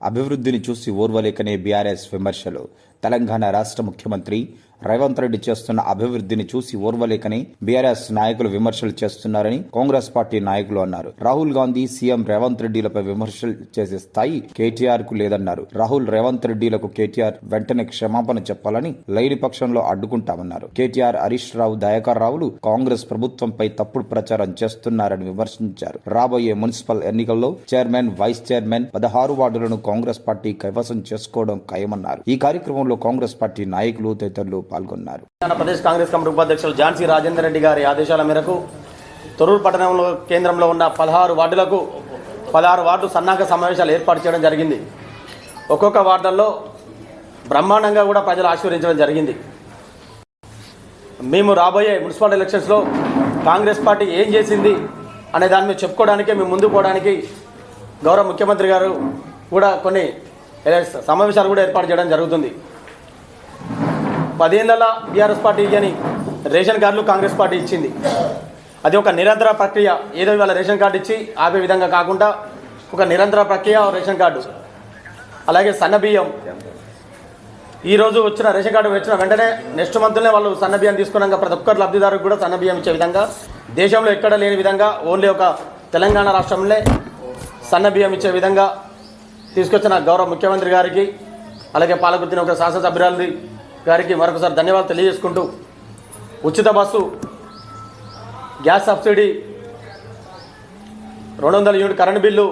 అభివృద్ధిని చూసి ఓర్వలేకనే బీఆర్ఎస్ విమర్శలు. తెలంగాణ రాష్ట్ర ముఖ్యమంత్రి రేవంత్ రెడ్డి చేస్తున్న అభివృద్ధిని చూసి ఓర్వలేకనే బీఆర్ఎస్ నాయకులు విమర్శలు చేస్తున్నారని కాంగ్రెస్ పార్టీ నాయకులు అన్నారు. రాహుల్ గాంధీ సీఎం రేవంత్ రెడ్డిలపై విమర్శలు చేసే స్థాయి కేటీఆర్ కు లేదన్నారు. రాహుల్ రేవంత్ రెడ్డిలకు కేటీఆర్ వెంటనే క్షమాపణ చెప్పాలని, లేని పక్షంలో అడ్డుకుంటామన్నారు. కేటీఆర్, హరీష్ రావు, దయాకర్ రావులు కాంగ్రెస్ ప్రభుత్వంపై తప్పుడు ప్రచారం చేస్తున్నారని విమర్శించారు. రాబోయే మున్సిపల్ ఎన్నికల్లో చైర్మన్, వైస్ చైర్మన్ 16 వార్డులను కాంగ్రెస్ పార్టీ కైవసం చేసుకోవడం ఖాయమన్నారు. ఈ కార్యక్రమంలో కాంగ్రెస్ పార్టీ నాయకులు తదితరులు పాల్గొన్నారు. ప్రదేశ్ కాంగ్రెస్ కమిటీ ఉపాధ్యక్షులు ఝాన్సీ రాజేందర్ రెడ్డి గారి ఆదేశాల మేరకు తొర్రూరు పట్టణంలో కేంద్రంలో ఉన్న 16 వార్డులకు 16 వార్డు సన్నాహక సమావేశాలు ఏర్పాటు చేయడం జరిగింది. ఒక్కొక్క వార్డుల్లో బ్రహ్మాండంగా కూడా ప్రజలు ఆశీర్వదించడం జరిగింది. మేము రాబోయే మున్సిపల్ ఎలక్షన్స్లో కాంగ్రెస్ పార్టీ ఏం చేసింది అనే దాన్ని మేము చెప్పుకోవడానికి, మేము ముందుకు పోవడానికి గౌరవ ముఖ్యమంత్రి గారు కూడా కొన్ని సమావేశాలు కూడా ఏర్పాటు చేయడం జరుగుతుంది. 10 ఏళ్ల బీఆర్ఎస్ పార్టీ అని రేషన్ కార్డులు కాంగ్రెస్ పార్టీ ఇచ్చింది. అది ఒక నిరంతర ప్రక్రియ. ఏదో ఇవాళ రేషన్ కార్డు ఇచ్చి ఆపే విధంగా కాకుండా ఒక నిరంతర ప్రక్రియ రేషన్ కార్డు. అలాగే సన్న బియ్యం, ఈరోజు వచ్చిన రేషన్ కార్డు వచ్చిన వెంటనే నెక్స్ట్ మంత్లోనే వాళ్ళు సన్న బియ్యం తీసుకున్నాక ప్రతి ఒక్కరు లబ్ధిదారులకు కూడా సన్న బియ్యం ఇచ్చే విధంగా, దేశంలో ఎక్కడ లేని విధంగా ఓన్లీ ఒక తెలంగాణ రాష్ట్రంలో సన్న బియ్యం ఇచ్చే విధంగా తీసుకొచ్చిన గౌరవ ముఖ్యమంత్రి గారికి, అలాగే పాలకుర్తిని ఒక శాసనసభ్యురాలి గారికి మరొకసారి ధన్యవాదాలు తెలియజేసుకుంటూ, ఉచిత bus, gas subsidy, 200 unit current bill,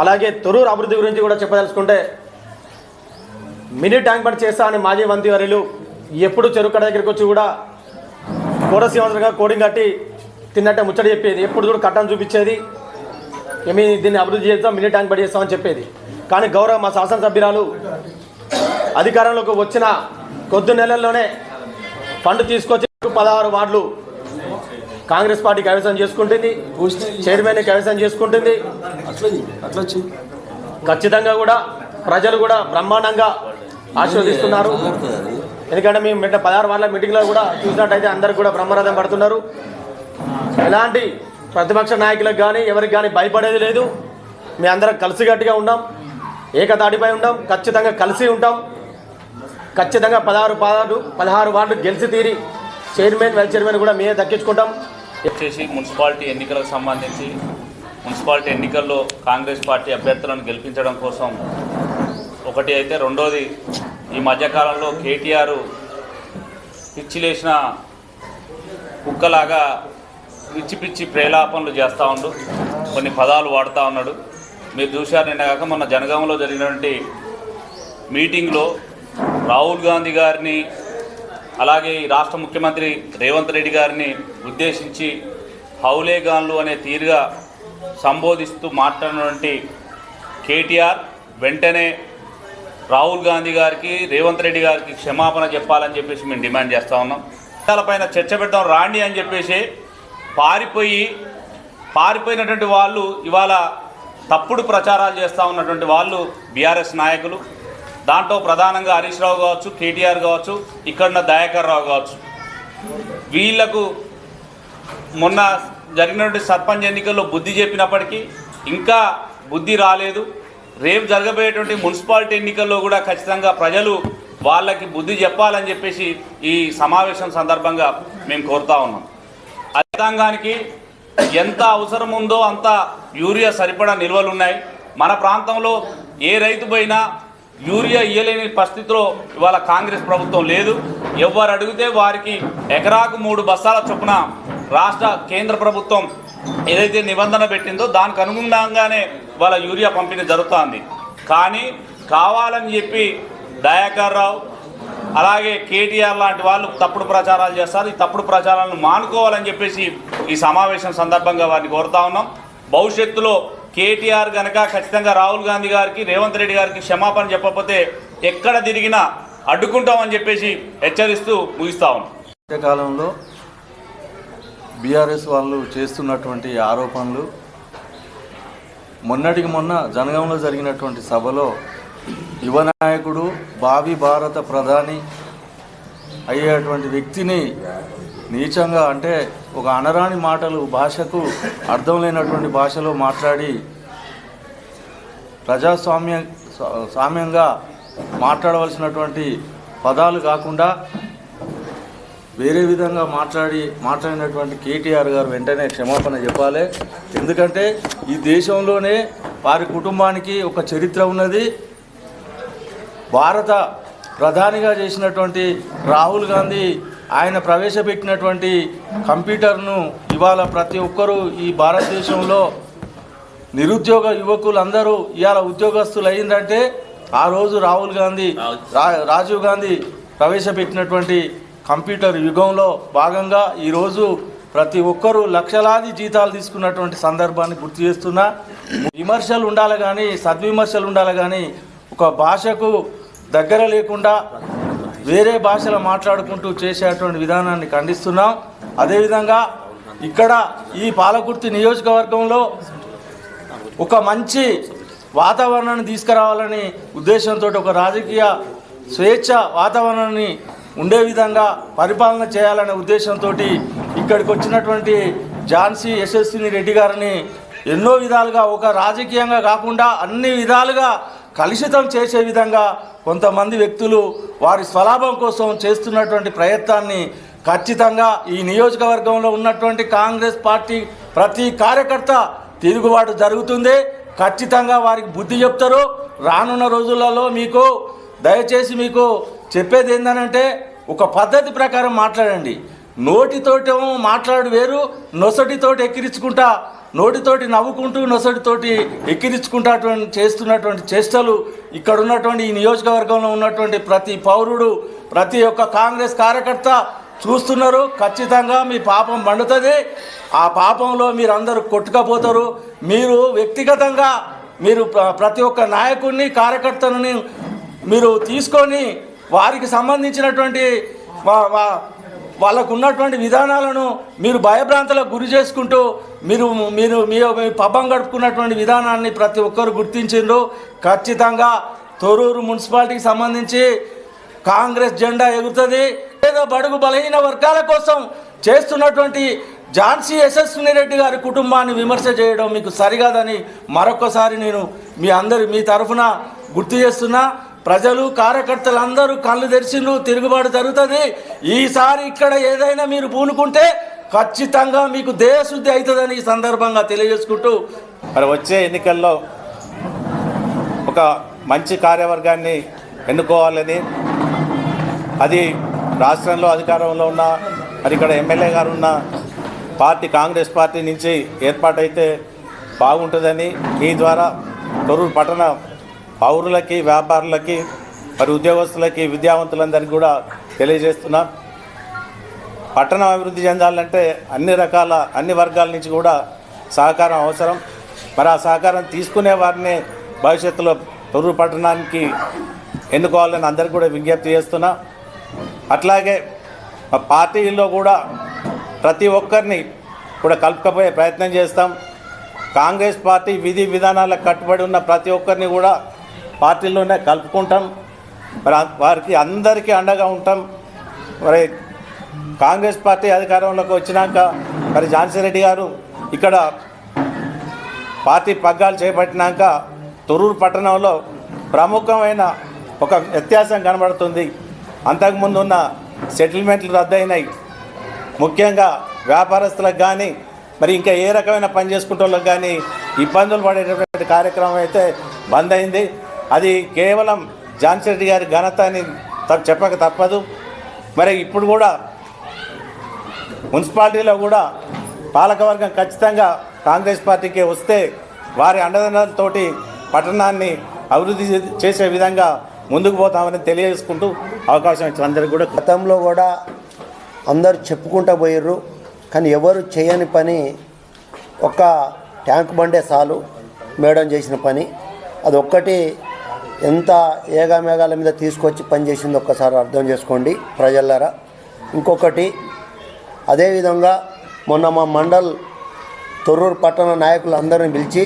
అలాగే తొర్రూరు అభివృద్ధి గురించి కూడా చెప్పదలుచుకుంటే మినీ ట్యాంక్ బండ్ చేస్తా అని మాజీ మంత్రివర్యులు ఎప్పుడు చెరుకడ దగ్గరికి వచ్చి కూడా కోరసీమంగా కోడింగ్ కట్టి తిన్నట్టే ముచ్చట చెప్పేది. ఎప్పుడు కూడా కట్టను చూపించేది, ఏమి దీన్ని అభివృద్ధి చేస్తాం, మినీ ట్యాంక్ బండ్ చేస్తామని చెప్పేది. కానీ గౌరవ మా శాసనసభ్యురాలు అధికారంలోకి వచ్చిన కొద్ది నెలల్లోనే ఫండ్ తీసుకొచ్చి 16 వార్డులు కాంగ్రెస్ పార్టీ కైవసం చేసుకుంటుంది, చైర్మన్ కైవసం చేసుకుంటుంది. ఖచ్చితంగా కూడా ప్రజలు కూడా బ్రహ్మాండంగా ఆశీర్వదిస్తున్నారు. ఎందుకంటే మేము 16 వార్డుల మీటింగ్లో కూడా చూసినట్టయితే అందరికి కూడా బ్రహ్మరథం పడుతున్నారు. ఎలాంటి ప్రతిపక్ష నాయకులకు కానీ ఎవరికి కానీ భయపడేది లేదు. మీ అందరం కలిసికట్టుగా ఉన్నాం, ఏకతాటిపై ఉన్నాం, ఖచ్చితంగా కలిసి ఉంటాం. ఖచ్చితంగా 16 వార్డు గెలిచి తీరి చైర్మన్, వైస్ చైర్మన్ కూడా మేమే దక్కించుకుంటాం. వచ్చేసి మున్సిపాలిటీ ఎన్నికలకు సంబంధించి మున్సిపాలిటీ ఎన్నికల్లో కాంగ్రెస్ పార్టీ అభ్యర్థులను గెలిపించడం కోసం ఒకటి అయితే, రెండోది ఈ మధ్యకాలంలో కేటీఆర్ పిచ్చిలేసిన కుక్కలాగా పిచ్చి పిచ్చి ప్రేలాపనలు చేస్తూ ఉండు, కొన్ని పదాలు వాడుతూ ఉన్నాడు. మీరు చూశారు, నిన్న కాక మొన్న జనగాంలో జరిగినటువంటి మీటింగ్లో రాహుల్ గాంధీ గారిని, అలాగే రాష్ట్ర ముఖ్యమంత్రి రేవంత్ రెడ్డి గారిని ఉద్దేశించి హౌలేగాన్లు అనే తీరుగా సంబోధిస్తూ మాట్లాడినటువంటి కేటీఆర్ వెంటనే రాహుల్ గాంధీ గారికి, రేవంత్ రెడ్డి గారికి క్షమాపణ చెప్పాలని చెప్పేసి మేము డిమాండ్ చేస్తూ ఉన్నాం. పైన చర్చ పెడతాం రాండి అని చెప్పేసి పారిపోయినటువంటి వాళ్ళు ఇవాళ తప్పుడు ప్రచారాలు చేస్తూ ఉన్నటువంటి వాళ్ళు బీఆర్ఎస్ నాయకులు. దాంట్లో ప్రధానంగా హరీష్ రావు కావచ్చు, కేటీఆర్ కావచ్చు, ఇక్కడున్న దయాకర్ రావు కావచ్చు. వీళ్లకు మొన్న జరిగినటువంటి సర్పంచ్ ఎన్నికల్లో బుద్ధి చెప్పినప్పటికీ ఇంకా బుద్ధి రాలేదు. రేపు జరగబోయేటువంటి మున్సిపాలిటీ ఎన్నికల్లో కూడా ఖచ్చితంగా ప్రజలు వాళ్ళకి బుద్ధి చెప్పాలని చెప్పేసి ఈ సమావేశం సందర్భంగా మేము కోరుతా ఉన్నాం. రైతాంగానికి ఎంత అవసరం ఉందో అంత యూరియా సరిపడా నిల్వలున్నాయి. మన ప్రాంతంలో ఏ రైతు పోయినా యూరియా ఇయ్యలేని పరిస్థితిలో ఇవాళ కాంగ్రెస్ ప్రభుత్వం లేదు. ఎవరు అడిగితే వారికి ఎకరాకు 3 బస్తాల చొప్పున రాష్ట్ర కేంద్ర ప్రభుత్వం ఏదైతే నిబంధన పెట్టిందో దానికి అనుగుణంగానే వాళ్ళ యూరియా పంపిణీ జరుగుతోంది. కానీ కావాలని చెప్పి దయాకర్ రావు, అలాగే కేటీఆర్ లాంటి వాళ్ళు తప్పుడు ప్రచారాలు చేస్తారు. ఈ తప్పుడు ప్రచారాలను మానుకోవాలని చెప్పేసి ఈ సమావేశం సందర్భంగా వారిని కోరుతా ఉన్నాం. భవిష్యత్తులో కేటీఆర్ కనుక ఖచ్చితంగా రాహుల్ గాంధీ గారికి, రేవంత్ రెడ్డి గారికి క్షమాపణ చెప్పకపోతే ఎక్కడ తిరిగినా అడ్డుకుంటామని చెప్పేసి హెచ్చరిస్తూ ముగిస్తా ఉన్నాం. మధ్యకాలంలో బీఆర్ఎస్ వాళ్ళు చేస్తున్నటువంటి ఆరోపణలు, మొన్నటికి మొన్న జనగాంలో జరిగినటువంటి సభలో యువ నాయకుడు, భావి భారత ప్రధాని అయ్యేటువంటి వ్యక్తిని నీచంగా, అంటే ఒక అనరాని మాటలు, భాషకు అర్థం లేనటువంటి భాషలో మాట్లాడి సామ్యంగా మాట్లాడవలసినటువంటి పదాలు కాకుండా వేరే విధంగా మాట్లాడినటువంటి కేటీఆర్ గారు వెంటనే క్షమాపణ చెప్పాలి. ఎందుకంటే ఈ దేశంలోనే వారి కుటుంబానికి ఒక చరిత్ర ఉన్నది. భారత ప్రధానిగా చేసినటువంటి రాహుల్ గాంధీ ఆయన ప్రవేశపెట్టినటువంటి కంప్యూటర్ను ఇవాళ ప్రతి ఒక్కరూ ఈ భారతదేశంలో నిరుద్యోగ యువకులందరూ ఇవాళ ఉద్యోగస్తులు అయిందంటే ఆ రోజు రాజీవ్ గాంధీ ప్రవేశపెట్టినటువంటి కంప్యూటర్ యుగంలో భాగంగా ఈరోజు ప్రతి ఒక్కరూ లక్షలాది జీతాలు తీసుకున్నటువంటి సందర్భాన్ని గుర్తు చేస్తున్నా. విమర్శలు ఉండాలి కానీ సద్విమర్శలు ఉండాలి కానీ ఒక భాషకు దగ్గర లేకుండా వేరే భాషలో మాట్లాడుకుంటూ చేసేటువంటి విధానాన్ని ఖండిస్తున్నాం. అదేవిధంగా ఇక్కడ ఈ పాలకుర్తి నియోజకవర్గంలో ఒక మంచి వాతావరణాన్ని తీసుకురావాలని ఉద్దేశంతో ఒక రాజకీయ స్వేచ్ఛ వాతావరణాన్ని ఉండే విధంగా పరిపాలన చేయాలనే ఉద్దేశంతో ఇక్కడికి వచ్చినటువంటి ఝాన్సీ యశస్విని రెడ్డి గారిని ఎన్నో విధాలుగా ఒక రాజకీయంగా కాకుండా అన్ని విధాలుగా కలుషితం చేసే విధంగా కొంతమంది వ్యక్తులు వారి స్వలాభం కోసం చేస్తున్నటువంటి ప్రయత్నాన్ని ఖచ్చితంగా ఈ నియోజకవర్గంలో ఉన్నటువంటి కాంగ్రెస్ పార్టీ ప్రతి కార్యకర్త తిరుగుబాటు జరుగుతుంది. ఖచ్చితంగా వారికి బుద్ధి చెప్తారు. రానున్న రోజులలో దయచేసి మీకు చెప్పేది ఏంటంటే ఒక పద్ధతి ప్రకారం మాట్లాడండి. నోటితోటేమో మాట్లాడు వేరు, నొసటితోటి ఎక్కిరించుకుంటా, నోటితోటి నవ్వుకుంటూ నొసటితోటి ఎక్కిరించుకుంటా చేస్తున్నటువంటి చేష్టలు ఇక్కడ ఉన్నటువంటి ఈ నియోజకవర్గంలో ఉన్నటువంటి ప్రతి పౌరుడు, ప్రతి ఒక్క కాంగ్రెస్ కార్యకర్త చూస్తున్నారు. ఖచ్చితంగా మీ పాపం మండుతుంది. ఆ పాపంలో మీరు అందరూ కొట్టుకపోతారు. మీరు వ్యక్తిగతంగా ప్రతి ఒక్క నాయకుడిని కార్యకర్తలని మీరు తీసుకొని వారికి సంబంధించినటువంటి వాళ్ళకు ఉన్నటువంటి విధానాలను మీరు భయభ్రాంతులకు గురి చేసుకుంటూ మీ పబ్బం గడుపుకున్నటువంటి విధానాన్ని ప్రతి ఒక్కరు గుర్తించిండ్రు. ఖచ్చితంగా తొర్రూరు మున్సిపాలిటీకి సంబంధించి కాంగ్రెస్ జెండా ఎగురుతుంది. ఏదో బడుగు బలహీన వర్గాల కోసం చేస్తున్నటువంటి ఝాన్సీ యశస్విని రెడ్డి గారి కుటుంబాన్ని విమర్శ చేయడం మీకు సరికాదని మరొకసారి నేను మీ తరఫున గుర్తు చేస్తున్నా. ప్రజలు కార్యకర్తలందరూ కళ్ళు తెరిచిండ్రు, తిరుగుబాటు జరుగుతుంది. ఈసారి ఇక్కడ ఏదైనా మీరు పూనుకుంటే ఖచ్చితంగా మీకు దేశశుద్ధి అవుతుందని ఈ సందర్భంగా తెలియజేసుకుంటూ మరి వచ్చే ఎన్నికల్లో ఒక మంచి కార్యవర్గాన్ని ఎన్నుకోవాలని, అది రాష్ట్రంలో అధికారంలో ఉన్న మరి ఇక్కడ ఎమ్మెల్యే గారు ఉన్న పార్టీ కాంగ్రెస్ పార్టీ నుంచి ఏర్పాటైతే బాగుంటుందని మీ ద్వారా తొర్రూరు పట్టణ పౌరులకి, వ్యాపారులకి, మరి ఉద్యోగస్తులకి, విద్యావంతులందరికీ కూడా తెలియజేస్తున్నాం. పట్టణం అభివృద్ధి చెందాలంటే అన్ని వర్గాల నుంచి కూడా సహకారం అవసరం. మరి ఆ సహకారం తీసుకునే వారిని భవిష్యత్తులో తొర్రూరు పట్టణానికి ఎన్నుకోవాలని అందరికీ కూడా విజ్ఞప్తి చేస్తున్నా. అట్లాగే పార్టీల్లో కూడా ప్రతి ఒక్కరిని కూడా కలుపుకపోయే ప్రయత్నం చేస్తాం. కాంగ్రెస్ పార్టీ విధి విధానాలకు కట్టుబడి ఉన్న ప్రతి ఒక్కరిని కూడా పార్టీలోనే కలుపుకుంటాం. మరి వారికి అందరికీ అండగా ఉంటాం. మరి కాంగ్రెస్ పార్టీ అధికారంలోకి వచ్చినాక మరి ఝాన్సీ రెడ్డి గారు ఇక్కడ పార్టీ పగ్గాలు చేపట్టినాక తొర్రూరు పట్టణంలో ప్రముఖమైన ఒక వ్యత్యాసం కనబడుతుంది. అంతకుముందు ఉన్న సెటిల్మెంట్లు రద్దయినాయి. ముఖ్యంగా వ్యాపారస్తులకు కానీ మరి ఇంకా ఏ రకమైన పని చేసుకుంటే వాళ్ళకి కానీ ఇబ్బందులు పడేటటువంటి కార్యక్రమం అయితే బంద్ అయింది. అది కేవలం ఝాన్సీ రెడ్డి గారి ఘనత అని చెప్పక తప్పదు. మరి ఇప్పుడు కూడా మున్సిపాలిటీలో కూడా పాలకవర్గం ఖచ్చితంగా కాంగ్రెస్ పార్టీకి వస్తే వారి అండదండలతోటి పట్టణాన్ని అభివృద్ధి చేసే విధంగా ముందుకు పోతామని తెలియజేసుకుంటూ అవకాశం ఇచ్చిన అందరికీ కూడా. గతంలో కూడా అందరు చెప్పుకుంటూ పోయారు, కానీ ఎవరు చేయని పని ఒక ట్యాంక్ బండే చాలు మేడం చేసిన పని. అదొక్కటి ఎంత ఏగామేఘాల మీద తీసుకొచ్చి పని చేసింది ఒక్కసారి అర్థం చేసుకోండి ప్రజలారా. ఇంకొకటి అదేవిధంగా మొన్న మా మండల్ తొర్రూరు పట్టణ నాయకులు అందరిని పిలిచి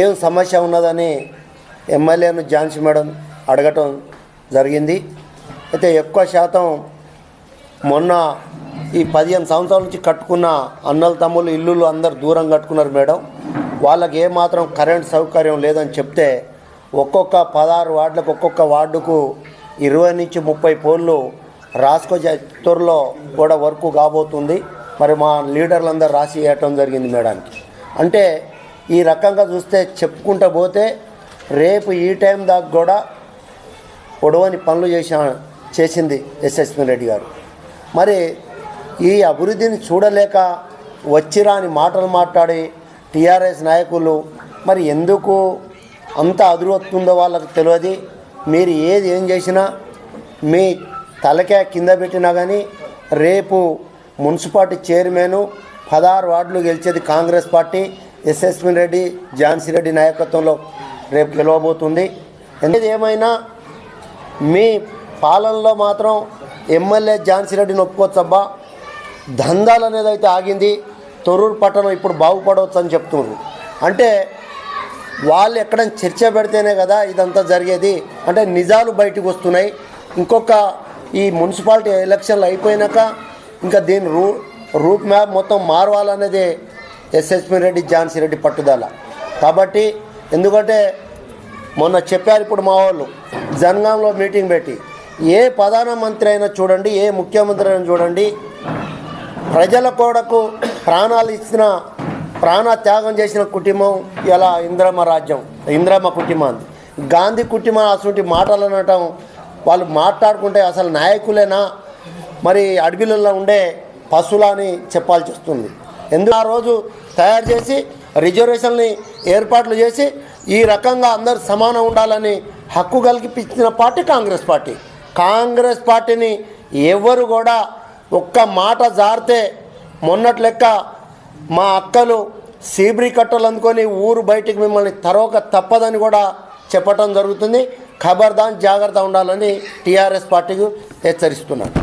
ఏం సమస్య ఉన్నదని ఎమ్మెల్యేను ఝాన్సీ మేడం అడగటం జరిగింది. అయితే ఎక్కువ శాతం మొన్న ఈ 15 సంవత్సరాల నుంచి కట్టుకున్న అన్నలు తమ్ముళ్ళు ఇల్లులు అందరు దూరం కట్టుకున్నారు మేడం. వాళ్ళకి ఏమాత్రం కరెంట్ సౌకర్యం లేదని చెప్తే ఒక్కొక్క 16 వార్డులకు ఒక్కొక్క వార్డుకు 20 నుంచి 30 పోళ్ళు రాసుకో చిత్తూరులో కూడా వర్క్ కాబోతుంది. మరి మా లీడర్లందరూ రాసి ఇవ్వటం జరిగింది మేడానికి. అంటే ఈ రకంగా చూస్తే చెప్పుకుంటూ పోతే రేపు ఈ టైం దాకా కూడా పొడవని పనులు చేసింది ఎస్ఎస్పీ రెడ్డి గారు. మరి ఈ అభివృద్ధిని చూడలేక వచ్చిరాని మాటలు మాట్లాడి టీఆర్ఎస్ నాయకులు మరి ఎందుకు అంత అదురుతుందో వాళ్ళకు తెలియదు. మీరు ఏం చేసినా మీ తలకే కింద పెట్టినా కానీ రేపు మున్సిపాలిటీ చైర్మన్ 16 వార్డులు గెలిచేది కాంగ్రెస్ పార్టీ ఎస్ఎస్పీ రెడ్డి ఝాన్సీ రెడ్డి నాయకత్వంలో రేపు గెలవబోతుంది. ఏమైనా మీ పాలనలో మాత్రం ఎమ్మెల్యే ఝాన్సీ రెడ్డిని ఒప్పుకోవచ్చబ్బా. దందాలు అనేది అయితే ఆగింది. తొర్రూరు పట్టణం ఇప్పుడు బాగుపడవచ్చు అని చెప్తున్నారు. అంటే వాళ్ళు ఎక్కడైనా చర్చ పెడితేనే కదా ఇదంతా జరిగేది. అంటే నిజాలు బయటకు వస్తున్నాయి. ఇంకొక ఈ మున్సిపాలిటీ ఎలక్షన్లు అయిపోయినాక ఇంకా దీని రూట్ మ్యాప్ మొత్తం మారవాలనేది ఎస్ఎస్పీ రెడ్డి ఝాన్సీ రెడ్డి పట్టుదల. కాబట్టి ఎందుకంటే మొన్న చెప్పారు ఇప్పుడు మా వాళ్ళు జనగాంలో మీటింగ్ పెట్టి ఏ ప్రధానమంత్రి అయినా చూడండి, ఏ ముఖ్యమంత్రి అయినా చూడండి, ప్రజల కొరకు ప్రాణాలు ఇచ్చిన ప్రాణ త్యాగం చేసిన కుటుంబం ఇలా ఇంద్రమ్మ కుటుంబం, గాంధీ కుటుంబం. అటువంటి మాటలు అనటం వాళ్ళు మాట్లాడుకుంటే అసలు నాయకులేనా మరి అడవిలలో ఉండే పశువులా అని చెప్పాల్సి వస్తుంది. ఎందుకు ఆ రోజు తయారు చేసి రిజర్వేషన్ని ఏర్పాట్లు చేసి ఈ రకంగా అందరూ సమానం ఉండాలని హక్కు కల్పించిన పార్టీ కాంగ్రెస్ పార్టీని ఎవరు కూడా ఒక్క మాట జారితే మొన్నటి లెక్క మా అక్కలు సీబ్రీ కట్టలు అందుకొని ఊరు బయటికి మిమ్మల్ని తరవక తప్పదని కూడా చెప్పటం జరుగుతుంది. ఖబర్దార్ జాగ్రత్త ఉండాలని టీఆర్ఎస్ పార్టీకి హెచ్చరిస్తున్నాను.